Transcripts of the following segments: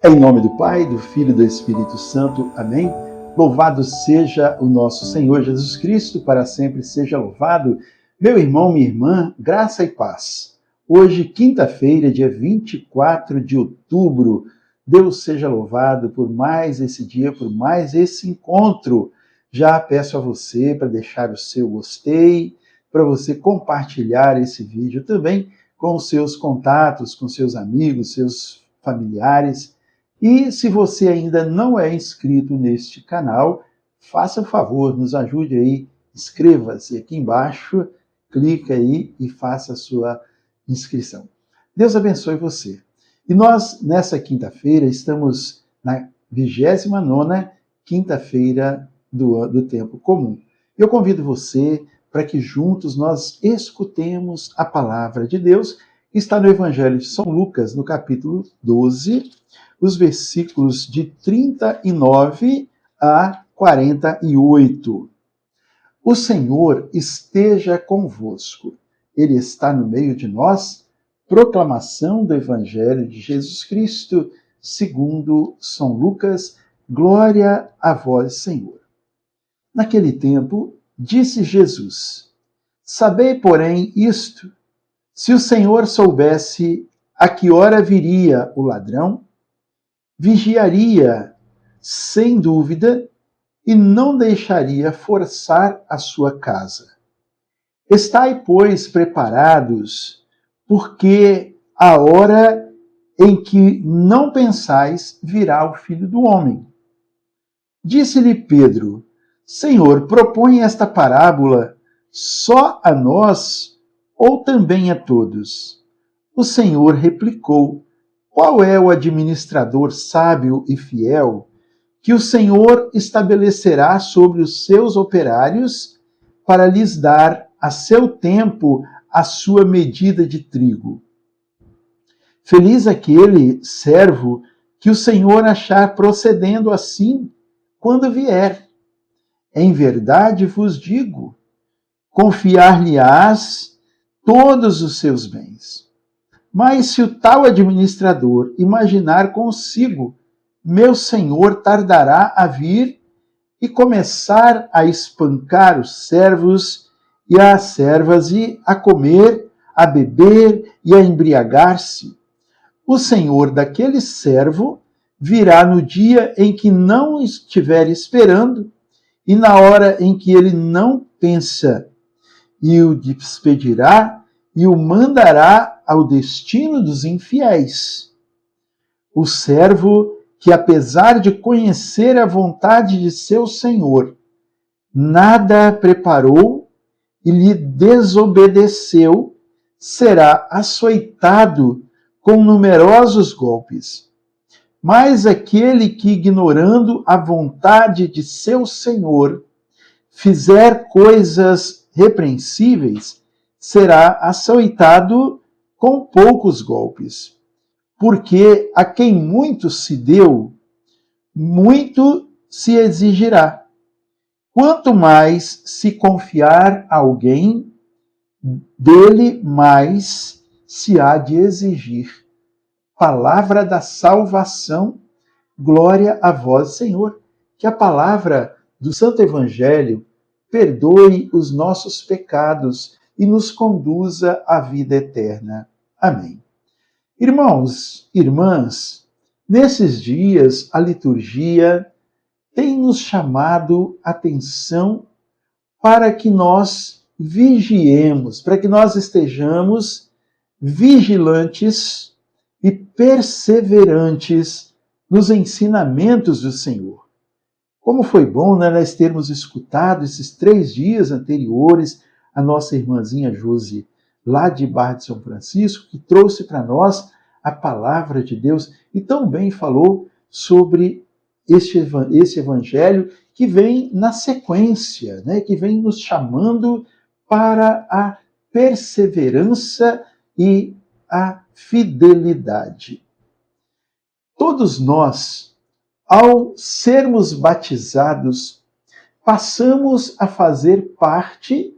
Em nome do Pai, do Filho e do Espírito Santo. Amém. Louvado seja o nosso Senhor Jesus Cristo, para sempre seja louvado. Meu irmão, minha irmã, graça e paz. Hoje, quinta-feira, dia 24 de outubro, Deus seja louvado por mais esse dia, por mais esse encontro. Já peço a você para deixar o seu gostei, para você compartilhar esse vídeo também com os seus contatos, com seus amigos, seus familiares. E se você ainda não é inscrito neste canal, faça o favor, nos ajude aí, inscreva-se aqui embaixo, clica aí e faça a sua inscrição. Deus abençoe você. E nós, nessa quinta-feira, estamos na 29ª quinta-feira do tempo comum. Eu convido você para que juntos nós escutemos a palavra de Deus, que está no Evangelho de São Lucas, no capítulo 12, os versículos de 39 a 48. O Senhor esteja convosco. Ele está no meio de nós. Proclamação do Evangelho de Jesus Cristo, segundo São Lucas. Glória a vós, Senhor. Naquele tempo, disse Jesus: Sabei, porém, isto: se o Senhor soubesse a que hora viria o ladrão, vigiaria, sem dúvida, e não deixaria forçar a sua casa. Estai, pois, preparados, porque a hora em que não pensais virá o Filho do Homem. Disse-lhe Pedro: Senhor, propõe esta parábola só a nós ou também a todos? O Senhor replicou: Qual é o administrador sábio e fiel que o Senhor estabelecerá sobre os seus operários para lhes dar a seu tempo a sua medida de trigo? Feliz aquele servo que o Senhor achar procedendo assim quando vier. Em verdade vos digo, confiar-lhe-ás todos os seus bens. Mas se o tal administrador imaginar consigo, meu senhor tardará a vir, e começar a espancar os servos e as servas, e a comer, a beber e a embriagar-se, o senhor daquele servo virá no dia em que não estiver esperando, e na hora em que ele não pensa, e o despedirá e o mandará ao destino dos infiéis. O servo que, apesar de conhecer a vontade de seu senhor, nada preparou e lhe desobedeceu, será açoitado com numerosos golpes. Mas aquele que, ignorando a vontade de seu senhor, fizer coisas repreensíveis, será açoitado com poucos golpes. Porque a quem muito se deu, muito se exigirá. Quanto mais se confiar a alguém, dele mais se há de exigir. Palavra da salvação, glória a vós, Senhor. Que a palavra do Santo Evangelho perdoe os nossos pecados e nos conduza à vida eterna. Amém. Irmãos, irmãs, nesses dias a liturgia tem nos chamado a atenção para que nós vigiemos, para que nós estejamos vigilantes e perseverantes nos ensinamentos do Senhor. Como foi bom, né, nós termos escutado esses 3 dias anteriores a nossa irmãzinha Josi, lá de Barra de São Francisco, que trouxe para nós a palavra de Deus e tão bem falou sobre esse evangelho que vem na sequência, né, que vem nos chamando para a perseverança e a fidelidade. Todos nós, ao sermos batizados, passamos a fazer parte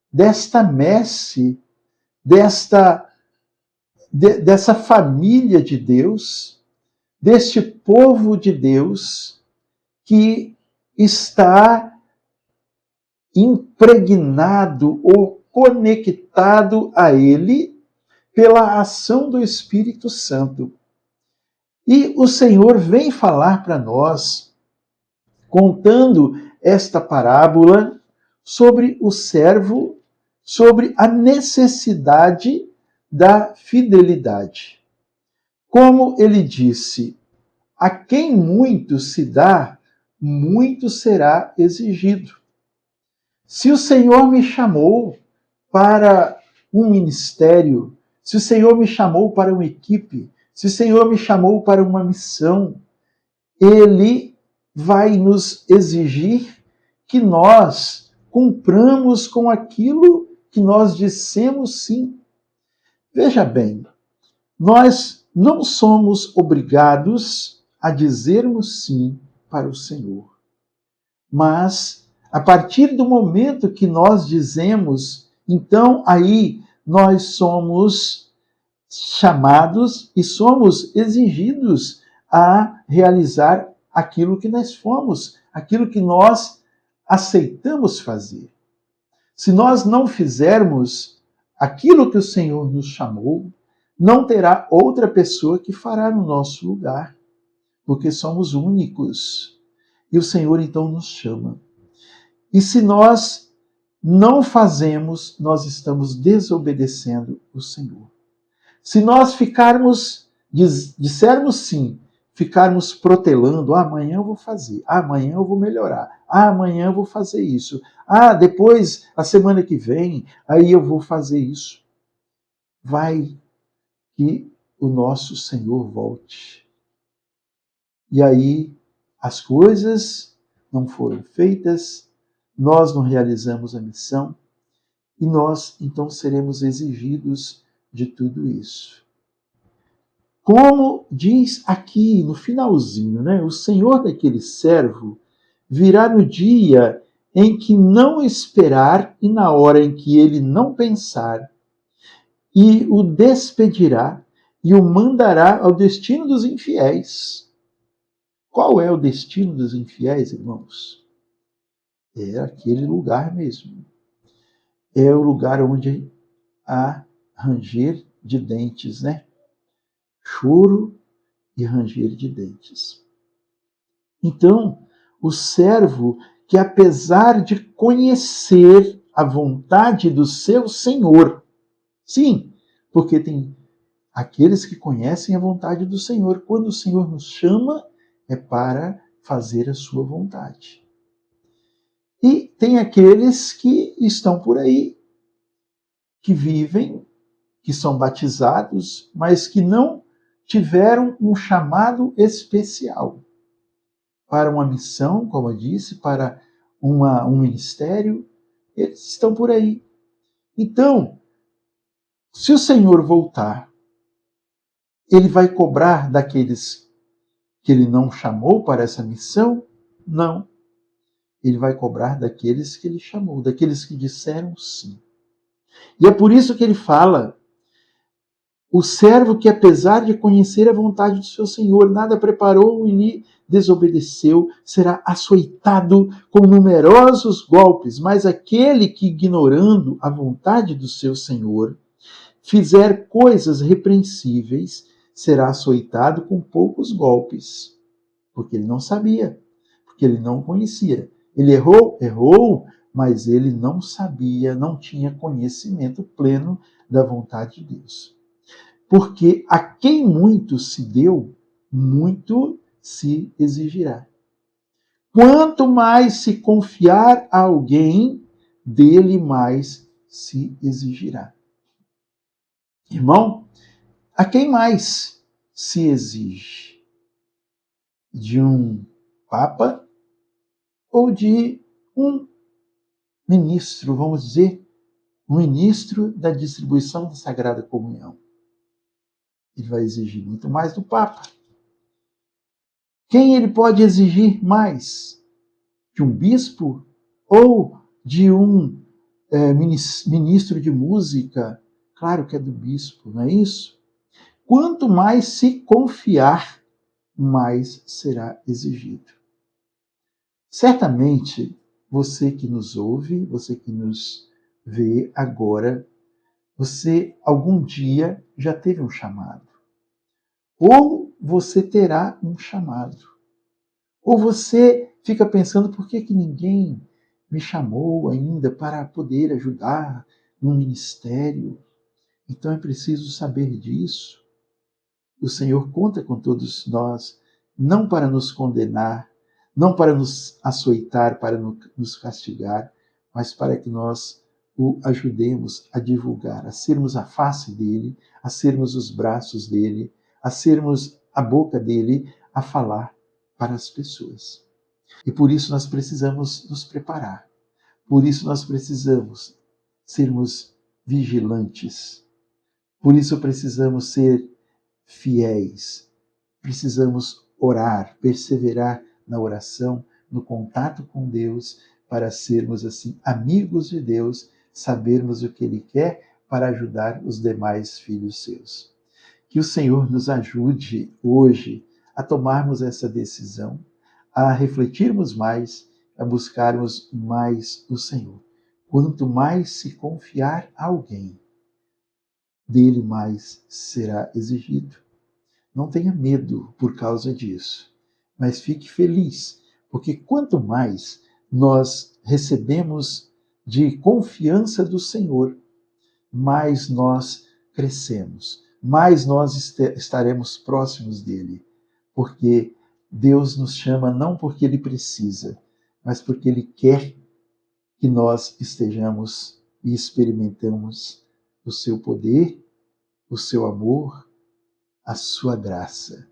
desta messe, dessa família de Deus, deste povo de Deus que está impregnado ou conectado a Ele pela ação do Espírito Santo. E o Senhor vem falar para nós, contando esta parábola sobre o servo, sobre a necessidade da fidelidade. Como ele disse, a quem muito se dá, muito será exigido. Se o Senhor me chamou para um ministério, se o Senhor me chamou para uma equipe, se o Senhor me chamou para uma missão, Ele vai nos exigir que nós cumpramos com aquilo que nós dissemos sim. Veja bem, nós não somos obrigados a dizermos sim para o Senhor. Mas, a partir do momento que nós dizemos, então aí nós somos chamados e somos exigidos a realizar aquilo que nós fomos, aquilo que nós aceitamos fazer. Se nós não fizermos aquilo que o Senhor nos chamou, não terá outra pessoa que fará no nosso lugar, porque somos únicos. E o Senhor então nos chama. E se nós não fazemos, nós estamos desobedecendo o Senhor. Se nós dissermos sim, ficarmos protelando, amanhã eu vou fazer, amanhã eu vou melhorar, amanhã eu vou fazer isso, depois, a semana que vem, aí eu vou fazer isso. Vai que o nosso Senhor volte. E aí as coisas não foram feitas, nós não realizamos a missão e nós então seremos exigidos de tudo isso. Como diz aqui no finalzinho, né? O Senhor daquele servo virá no dia em que não esperar e na hora em que ele não pensar, e o despedirá e o mandará ao destino dos infiéis. Qual é o destino dos infiéis, irmãos? É aquele lugar mesmo. É o lugar onde há ranger de dentes, né? Choro e ranger de dentes. Então, o servo que, apesar de conhecer a vontade do seu Senhor, sim, porque tem aqueles que conhecem a vontade do Senhor, quando o Senhor nos chama, é para fazer a sua vontade. E tem aqueles que estão por aí, que vivem, que são batizados, mas que não tiveram um chamado especial para uma missão, como eu disse, para um ministério. Eles estão por aí. Então, se o Senhor voltar, ele vai cobrar daqueles que ele não chamou para essa missão? Não. Ele vai cobrar daqueles que ele chamou, daqueles que disseram sim. E é por isso que ele fala: o servo que, apesar de conhecer a vontade do seu Senhor, nada preparou e lhe desobedeceu, será açoitado com numerosos golpes. Mas aquele que, ignorando a vontade do seu Senhor, fizer coisas repreensíveis, será açoitado com poucos golpes. Porque ele não sabia, porque ele não conhecia. Ele errou, mas ele não sabia, não tinha conhecimento pleno da vontade de Deus. Porque a quem muito se deu, muito se exigirá. Quanto mais se confiar a alguém, dele mais se exigirá. Irmão, a quem mais se exige? De um papa ou de um ministro, vamos dizer, um ministro da distribuição da Sagrada Comunhão? Ele vai exigir muito mais do Papa. Quem ele pode exigir mais? De um bispo ou de um ministro de música? Claro que é do bispo, não é isso? Quanto mais se confiar mais será exigido. Certamente, você que nos ouve, você que nos vê agora, você algum dia já teve um chamado. Ou você terá um chamado. Ou você fica pensando, por que ninguém me chamou ainda para poder ajudar no ministério? Então é preciso saber disso. O Senhor conta com todos nós, não para nos condenar, não para nos açoitar, para nos castigar, mas para que nós o ajudemos a divulgar, a sermos a face dele, a sermos os braços dele, a sermos a boca dele, a falar para as pessoas. E por isso nós precisamos nos preparar. Por isso nós precisamos sermos vigilantes. Por isso precisamos ser fiéis. Precisamos orar, perseverar na oração, no contato com Deus, para sermos assim amigos de Deus, sabermos o que Ele quer para ajudar os demais filhos seus. Que o Senhor nos ajude hoje a tomarmos essa decisão, a refletirmos mais, a buscarmos mais o Senhor. Quanto mais se confiar a alguém, dele mais será exigido. Não tenha medo por causa disso, mas fique feliz, porque quanto mais nós recebemos de confiança do Senhor, mais nós crescemos, mais nós estaremos próximos dele, porque Deus nos chama não porque ele precisa, mas porque ele quer que nós estejamos e experimentemos o seu poder, o seu amor, a sua graça.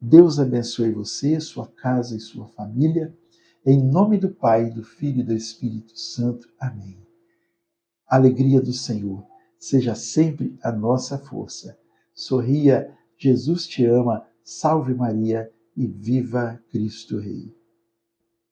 Deus abençoe você, sua casa e sua família. Em nome do Pai, do Filho e do Espírito Santo. Amém. A alegria do Senhor seja sempre a nossa força. Sorria, Jesus te ama, salve Maria e viva Cristo Rei.